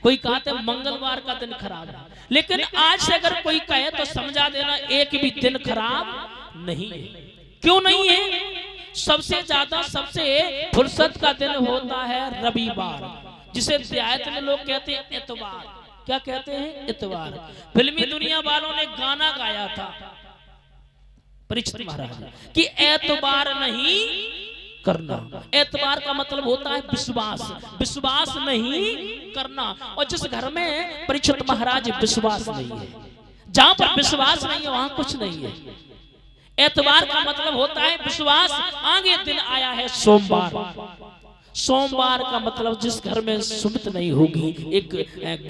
कोई कहते मंगलवार का दिन खराब है, लेकिन आज से अगर कोई कहे तो समझा देना एक भी दिन खराब नहीं है। क्यों नहीं है? सबसे ज्यादा सबसे फुर्सत का दिन होता है रविवार, जिसे देहात में लोग कहते हैं इतवार। क्या कहते हैं? इतवार। फिल्मी दुनिया वालों ने गाना गाया था परीक्षित महाराज कि एतबार नहीं करना। एतबार का मतलब होता है विश्वास, विश्वास नहीं करना। और जिस घर में परीक्षित महाराज विश्वास नहीं है, जहां पर विश्वास नहीं है वहां कुछ नहीं है। एतबार का मतलब होता है विश्वास। आगे दिन आया है सोमवार। सोमवार का मतलब जिस घर में सुमित नहीं होगी। एक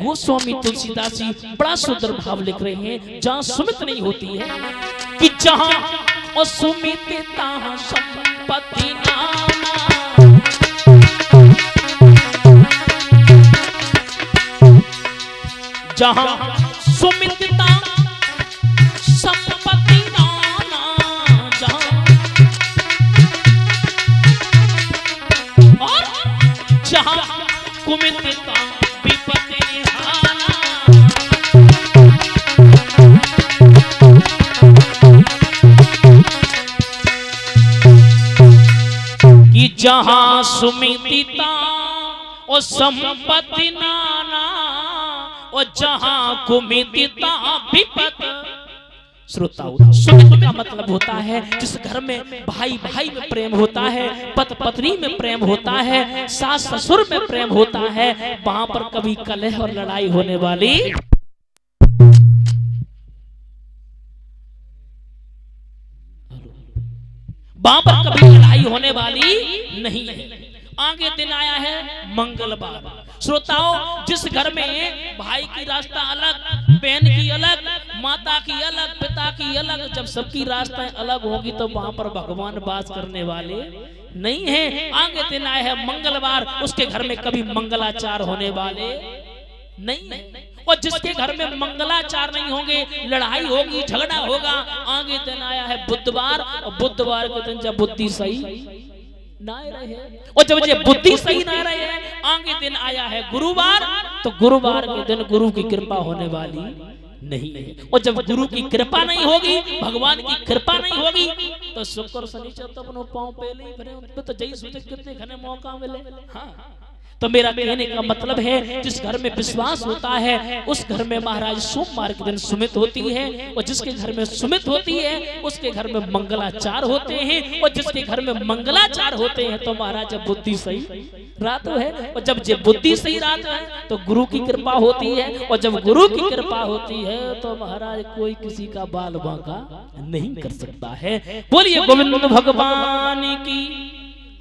गोस्वामी तुलसीदास जी बड़ा सुंदर भाव लिख रहे हैं, जहां सुमित नहीं होती है कि जहां सुमित तहां संपत्ति नाना। जहां सुमित संपत्ति नाना, जहां और जहां कुमित विपत्ति हाना। कि जहां सुमितिता और संपत्ति नाना, और जहां कुमितिता विपत। श्रोताओ, सुमित का मतलब होता है जिस घर में भाई भाई में प्रेम होता है, पति पत्नी में प्रेम होता है, सास ससुर में प्रेम होता है, वहां पर कभी कलह और लड़ाई होने वाली वहां पर कभी लड़ाई होने वाली नहीं है। आगे दिन आया है मंगलवार। श्रोताओ, जिस घर में भाई की रास्ता अलग, बहन की अलग, माता की अलग, पिता की अलग, जब सबकी रास्ताएं अलग होगी तो वहां पर भगवान वास करने वाले नहीं है। आगे दिन आया है मंगलवार। उसके घर में कभी मंगलाचार होने वाले नहीं है। और जिसके घर में मंगलाचार नहीं होंगे, लड़ाई होगी, झगड़ा होगा। आगे दिन आया है बुधवार। और बुधवार के दिन जब बुद्धि सही ना रहे, और जब ये बुद्धि सही ना रहे, आगे दिन आया है गुरुवार। तो गुरुवार के दिन गुरु की कृपा होने वाली नहीं है। और जब गुरु की कृपा नहीं होगी, भगवान की कृपा नहीं होगी, तो शुक्र शनिचर तो अपनो पांव पहले ही भरे, तो जई सोचे कितने घने मौका मिले। हाँ, तो मेरा कहने का मतलब है जिस घर में विश्वास होता है उस घर में महाराज सोमवार के दिन सुमित होती है। और जिसके घर में सुमित होती है उसके घर में मंगलाचार होते हैं। और जिसके घर में मंगलाचार होते हैं तो महाराज जब बुद्धि सही रात है, और जब जब बुद्धि सही रात है तो गुरु की कृपा होती है। और जब गुरु की कृपा होती है तो महाराज कोई किसी का बाल बांका नहीं कर सकता है। बोलिए गोविंद भगवान की।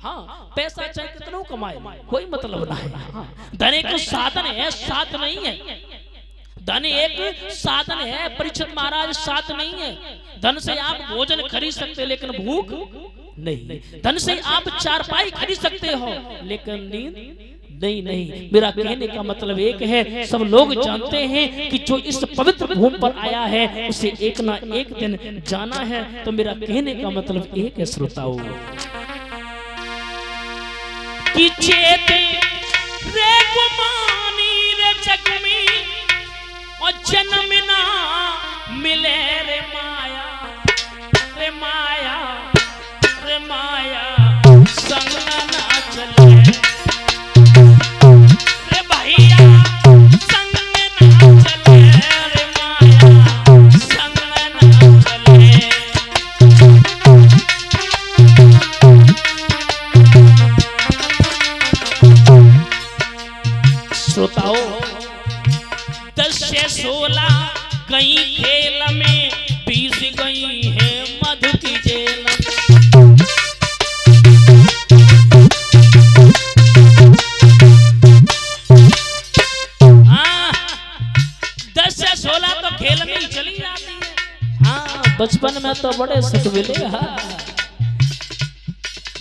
हाँ, पैसा चाहे कितना कमाए कोई मतलब ना है। हाँ, धन एक साधन है, साथ नहीं है। धन एक साधन है, परीक्षित महाराज साथ नहीं है। धन से आप भोजन खरीद सकते हैं लेकिन भूख नहीं। धन से आप चारपाई खरीद सकते हो लेकिन नींद नहीं। मेरा कहने का मतलब एक है, सब लोग जानते हैं कि जो इस पवित्र भूमि पर आया है उसे एक ना एक दिन जाना है। तो मेरा कहने का मतलब एक है श्रोताओं, कि चेते रे गुमानी रे जग में और जन्म ना मिले रे माया, रे माया, रे माया संग ना चले रे भैया, संग ना चले रे माया, संग ना चले। श्रोताओ, 10 से 16 गई खेल में, 20 गई है मधु की जेल। 10 से 16 तो खेल में ही चली जाती है। हाँ, बचपन में तो बड़े सुख मिले।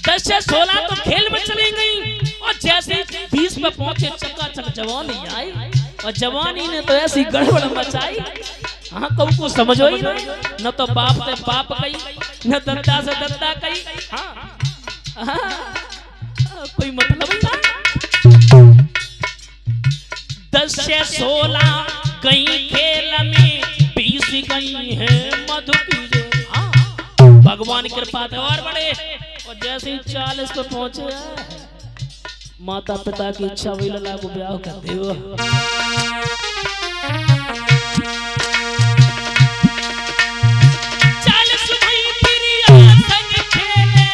10 से 16 तो खेल में चली गई। और जैसे 20 में पहुंचे चकाचक जवानी आई। और जवानी ने तो ऐसी गड़बड़ मचाई, हाँ कब को समझो ही नहीं। न तो बाप से बाप कही, न दत्ता से दत्ता कही। हाँ, कोई मतलब ही नहीं। 10 से 16 गई खेल में, 20 गई है मधु की जो। भगवान की कृपा थे और बड़े, और जैसे ही 40 पे पहुंचे माता पिता की इच्छा हुई लला को ब्याह कर दे। 40 भाई तेरी संग खेले,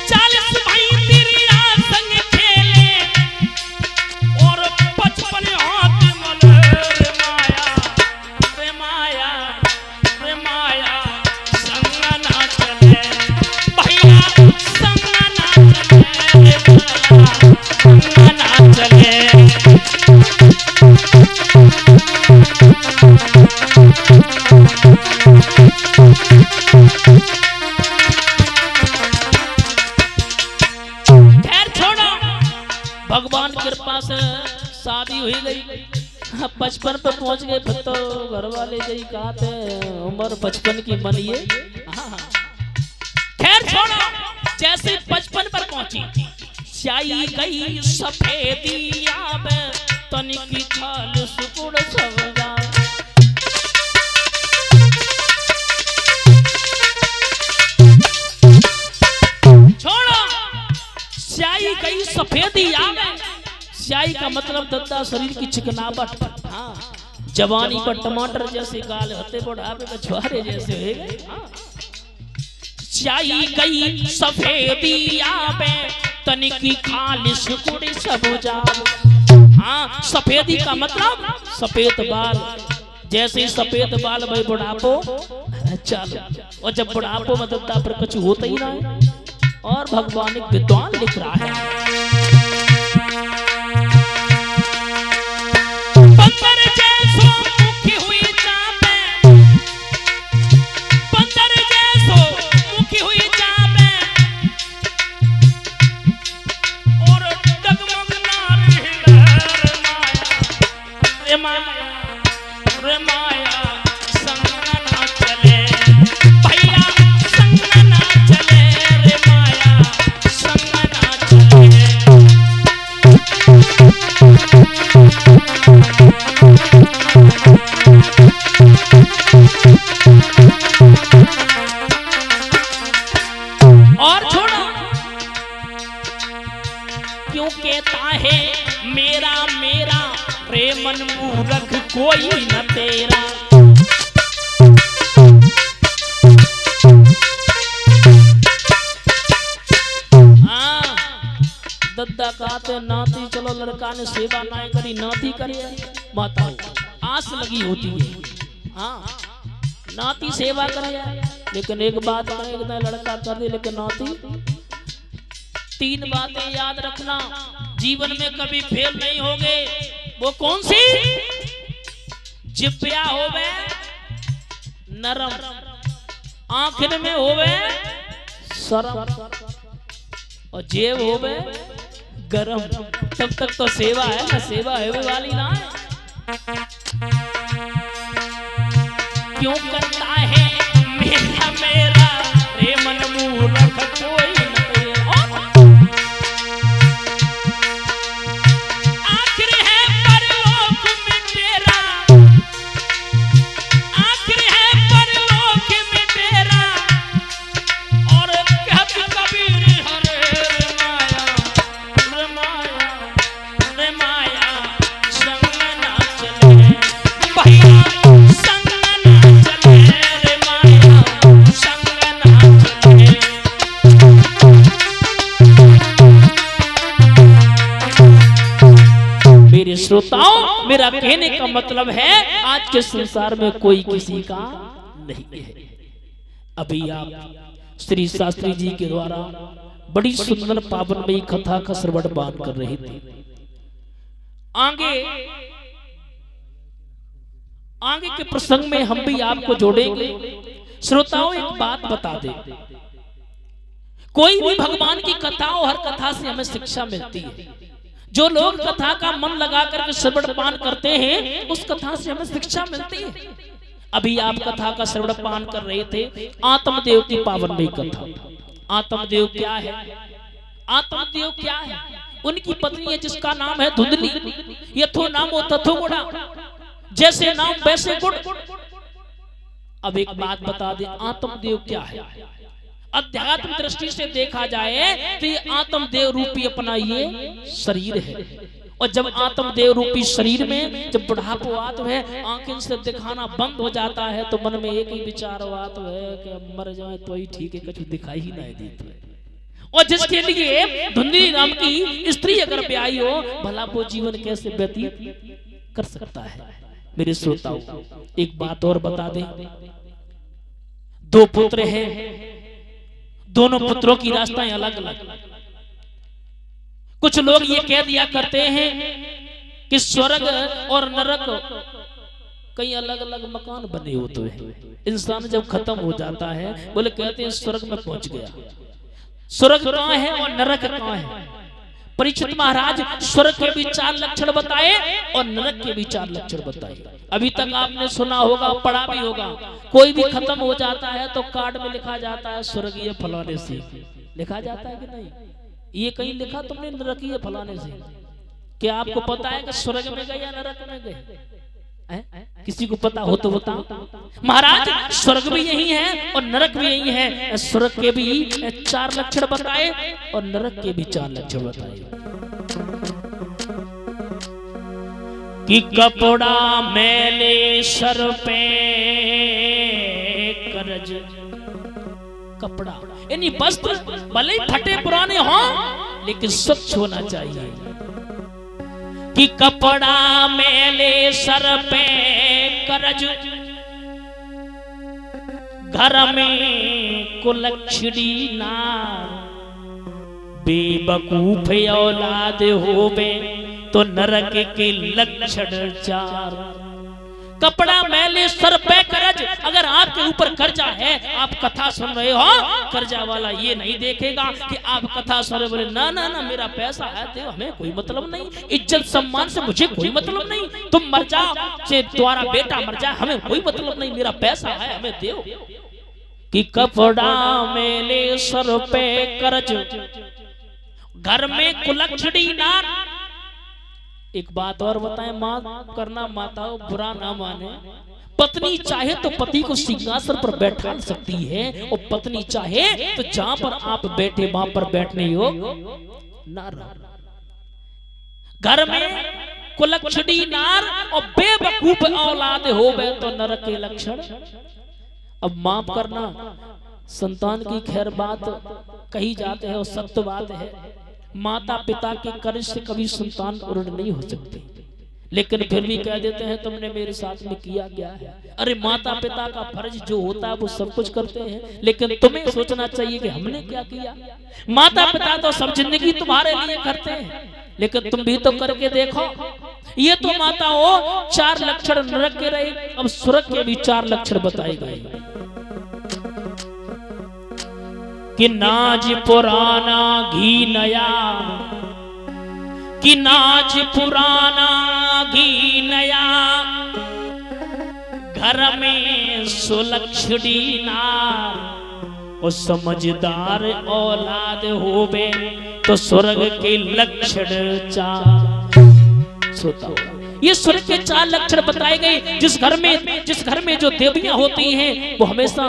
40 भाई तेरी संग खेले, और 55 हाथ मले रे माया, रे माया, रे माया संग ना चले भैया, संग ना चले रे माया, संग ना चले। भगवान की कृपा से शादी हुई गई। 55 पे पहुंच गए, फिर तो घर वाले यही कहा थे उम्र 55 की बनिए। खैर छोड़ो, जैसे 55 पर पहुंची स्याही गई सफेदिया में, तनिकी खाल सुकुड़ सवगा। छोड़ो, स्याही गई सफेदिया में, स्याही का मतलब दद्दा शरीर की चिकनावट। हाँ, जवानी पर टमाटर जैसे गाल होते, बुढ़ापे में छुहारे जैसे हो गए। स्याही गई सफेदिया में, तनिकी खाल सुकुड़ सवगा। हाँ, सफेदी का मतलब सफेद बाल, जैसे सफेद बाल भाई बुढ़ापो चल, और जब बुढ़ापो में दद्दा पर कुछ होता ही ना है। और भगवान एक विद्वान लिख रहा है, बंदर जैसो मुखी हुई चापे, बंदर जैसो मुखी हुई चापे, और डगमग नार हिलर माया, रे माया, रे माया संग ना चले भैया, संग ना चले रे माया, संग ना चले। और छोड़ो, क्यों कहता है मेरा मेरा रे मन मूर्ख कोई न तेरा। हाँ, दद्दा कहते नाती चलो लड़का ने सेवा ना करी, नाती करे माता आस लगी होती है। हाँ, नाती सेवा करे, लेकिन एक बात कहे लड़का कर दे, लेकिन नाती 3 बातें याद रखना, जीवन में कभी फेल नहीं होगे। वो कौन सी? जिब्या होवे नरम, आखिर में होवे शरम, और जेब होवे गरम। तब तक तो सेवा है ना, सेवा है वाली ना। क्यों करता है मेरा मेरा रे मन मूर्ख कोई न तेरा। आखिर है परलोक में तेरा, आखिर है परलोक में तेरा, और कहत कबीर हरे रे माया, रे माया, रे माया संग ना चले भैया, संग ना चले रे माया, संग ना चले। मेरे श्रोताओं, मेरा कहने का मतलब है आज के संसार में कोई किसी का नहीं है। अभी आप श्री शास्त्री जी के द्वारा बड़ी सुंदर पावनमयी कथा का श्रवण पान कर रहे थे। आगे के प्रसंग में हम भी आपको जोड़ेंगे। श्रोताओं, एक बात बता दे, कोई भी भगवान की कथा हो, हर कथा से हमें शिक्षा मिलती है। जो लोग कथा का मन लगा करके श्रवण पान करते हैं, उस कथा से हमें शिक्षा मिलती है। अभी आप कथा का श्रवण पान कर रहे थे, आत्मदेव की पावनमयी कथा। आत्मदेव क्या है? आत्मदेव क्या है? उनकी पत्नी है जिसका नाम है धुंधली। यथो नामो तथो गुणा, जैसे नाम वैसे गुण। अब एक बात बता दे, आत्मदेव क्या है? अध्यात्म दृष्टि से देखा जाए तो ये आत्मदेव रूपी अपना ये शरीर है। और जब आत्मदेव रूपी शरीर में जब बुढ़ापो आत है, आंखें से दिखाना बंद हो जाता है, तो मन में एक ही विचार आत है कि अब मर जाए तो ही ठीक है, कुछ दिखाई ही नहीं देता। और जिसके लिए धुंधली नाम की स्त्री अगर ब्याही हो, भला वो जीवन कैसे व्यतीत कर सकता है? मेरे श्रोताओं, एक बात और बता दें, दो पुत्र हैं, दोनों पुत्रों की रास्ताएं अलग अलग। कुछ लोग ये कह दिया करते हैं कि स्वर्ग और नरक कई अलग अलग मकान बने होते हैं। इंसान जब खत्म हो जाता है, बोले कहते हैं स्वर्ग में पहुंच गया। स्वर्ग कहाँ है और नरक कहाँ है? परीक्षित महाराज स्वर्ग के भी 4 लक्षण बताए और नरक के भी 4 लक्षण बताए। अभी तक आपने सुना होगा, पढ़ा भी होगा, कोई भी खत्म हो जाता है तो कार्ड में लिखा जाता है स्वर्गीय फलाने से। लिखा जाता है कि नहीं? ये कहीं लिखा तुमने नरकीय फलाने से? क्या आपको पता है कि स्वर्ग में गए या नरक में गए? किसी को पता हो तो बताओ। महाराज स्वर्ग भी यही है और नरक भी यही है। स्वर्ग के भी 4 लक्षण बताए और नरक के भी 4 लक्षण बताए। कि कपड़ा मैले सर पे करज, कपड़ा यानी वस्त्र भले ही फटे पुराने हो लेकिन स्वच्छ होना चाहिए। कि कपड़ा मैले सर पे करज, घर में कुलक्षणी नार, बेवकूफ औलाद होवे तो नरक के लक्षण 4। कपड़ा मैले सर पे करज, अगर आपके ऊपर कर्जा है, आप कथा सुन रहे हो, कर्जा वाला ये नहीं देखेगा कि आप कथा सुन रहे, बोले ना ना ना मेरा पैसा है, देव हमें कोई मतलब नहीं, इज्जत सम्मान से मुझे कोई मतलब नहीं, तुम मर जाओ चाहे तुम्हारा बेटा मर जाए, हमें कोई मतलब नहीं, मेरा पैसा है, हमें देव। कि कपड़ा मैले सर पे करज, घर में कुलक्षणी नार। एक बात और बताएं, माफ करना माताओं, बुरा ना माने, पत्नी चाहे तो पति को सिंहासन पर बैठा सकती है और पत्नी चाहे तो जहां पर आप बैठे वहां पर बैठने योग ना रहो। घर में कुलक्षणी नार और बेवकूफ औलाद हो गए तो नरक के लक्षण। अब माफ करना, संतान की खैर बात कही जाते हैं और सत्य बात है, माता पिता के कर्ज से कभी संतान ऋण नहीं हो सकती, लेकिन फिर भी कह देते हैं तुमने मेरे साथ में किया क्या है। अरे माता पिता का फर्ज जो होता है वो सब कुछ करते हैं, लेकिन तुम्हें सोचना चाहिए कि हमने क्या किया। माता पिता तो सब जिंदगी तुम्हारे लिए करते हैं, लेकिन तुम भी तो करके देखो। ये तो माता हो 4 लक्षण नरक के रहे, अब स्वर्ग के भी 4 लक्षण बताए गए। कि नाज पुराना घी नया, कि नाज पुराना घी नया, घर में सुलक्षणी नार और समझदार औलाद होवे तो स्वर्ग के लक्षण 4। सोता ये स्वर्ग के 4 लक्षण बताए गए। जिस घर में जो देवियां होती हैं वो हमेशा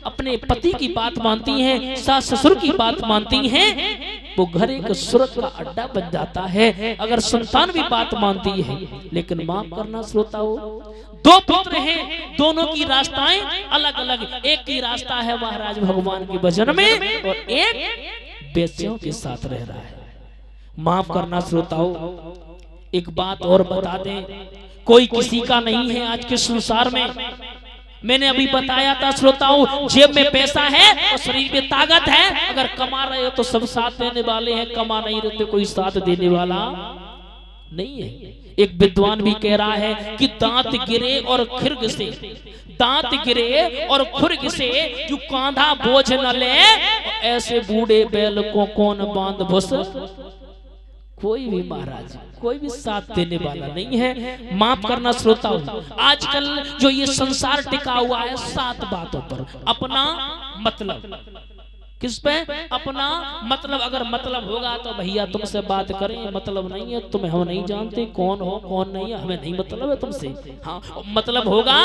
अपने पति की बात मानती हैं, सास ससुर की बात मानती हैं, वो घर एक स्वर्ग का अड्डा बन जाता है। अगर संतान भी बात मानती है, लेकिन माफ करना श्रोताओं, 2 पुत्र हैं, दोनों की रास्ताएं अलग अलग। एक की रास्ता है महाराज भगवान के भजन में और एक बेस्यों के साथ रह रहा है। माफ करना श्रोताओं, एक बात और बता दें, कोई किसी का नहीं है आज के संसार में। मैंने अभी बताया था श्रोताओं, जेब में पैसा है और शरीर में ताकत है, अगर कमा रहे हो तो सब साथ देने वाले हैं, कमा नहीं रहे तो कोई साथ देने वाला नहीं है। एक विद्वान भी कह रहा है कि दांत गिरे और खिर्ग से, दांत गिरे और खुर्ग से जो कांधा बोझ न ले, ऐसे बूढ़े बैल को कौन बांध भुस। कोई भी महाराज, कोई भी साथ देने वाला नहीं है। माफ करना श्रोताओं, आजकल जो ये संसार टिका हुआ है 7 बातों पर, अपना मतलब, किस पे? अपना मतलब। अगर मतलब होगा तो भैया तुमसे बात करें, मतलब नहीं है तुम्हें हम नहीं जानते, कौन हो कौन नहीं है हमें नहीं मतलब है तुमसे। हाँ, मतलब होगा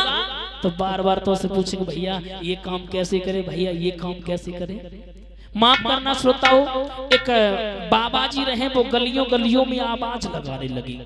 तो बार बार तो से पूछेंगे भैया ये काम कैसे करे, भैया ये काम कैसे करे। माफ करना श्रोताओं, एक बाबा जी रहे, वो गलियों गलियों में आवाज लगाने लगी।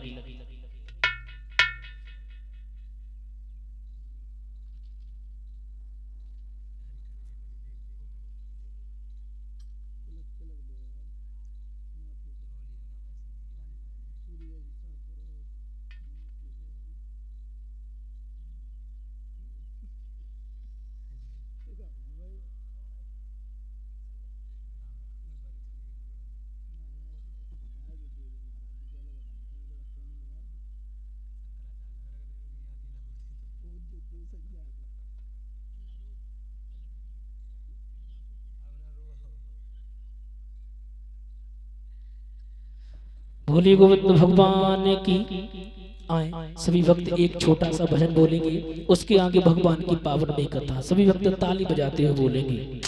भोले गोविंद भगवान की आए। सभी भक्त एक छोटा सा भजन बोलेंगे, उसके आगे भगवान की पावन में कथा। सभी भक्त ताली बजाते हुए बोलेंगे।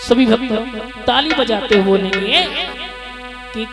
सभी भक्त ताली बजाते हुए बोलेंगे कि